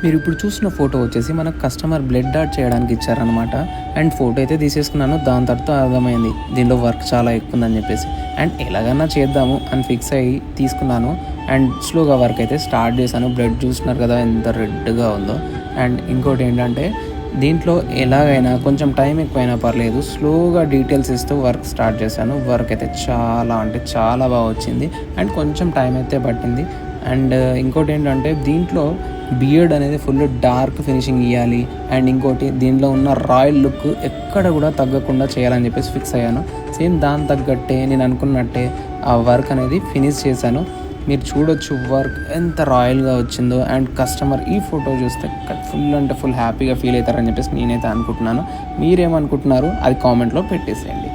మీరు ఇప్పుడు చూసిన ఫోటో వచ్చేసి మనకు కస్టమర్ బ్లడ్ డాట్ చేయడానికి ఇచ్చారనమాట. అండ్ ఫోటో అయితే తీసేసుకున్నాను. దాని తర్వాత అర్థమైంది దీనిలో వర్క్ చాలా ఎక్కువ ఉందని చెప్పేసి. అండ్ ఎలాగన్నా చేద్దాము అని ఫిక్స్ అయ్యి తీసుకున్నాను. అండ్ స్లోగా వర్క్ అయితే స్టార్ట్ చేశాను. బ్లడ్ చూస్తున్నారు కదా ఎంత రెడ్గా ఉందో. అండ్ ఇంకోటి ఏంటంటే దీంట్లో ఎలాగైనా కొంచెం టైం ఎక్కువైనా పర్లేదు, స్లోగా డీటెయిల్స్ ఇస్తూ వర్క్ స్టార్ట్ చేశాను. వర్క్ అయితే చాలా అంటే చాలా బాగా వచ్చింది. అండ్ కొంచెం టైం అయితే పట్టింది. అండ్ ఇంకోటి ఏంటంటే దీంట్లో బియర్డ్ అనేది ఫుల్ డార్క్ ఫినిషింగ్ ఇవ్వాలి. అండ్ ఇంకోటి దీనిలో ఉన్న రాయల్ లుక్ ఎక్కడ కూడా తగ్గకుండా చేయాలని చెప్పేసి ఫిక్స్ అయ్యాను. సేమ్ దాని తగ్గట్టే నేను అనుకున్నట్టే ఆ వర్క్ అనేది ఫినిష్ చేశాను. మీరు చూడొచ్చు వర్క్ ఎంత రాయల్గా వచ్చిందో. అండ్ కస్టమర్ ఈ ఫోటో చూస్తే ఫుల్ అంటే ఫుల్ హ్యాపీగా ఫీల్ అవుతారని చెప్పేసి నేనైతే అనుకుంటున్నాను. మీరేమనుకుంటున్నారు అది కామెంట్లో పెట్టేసేయండి.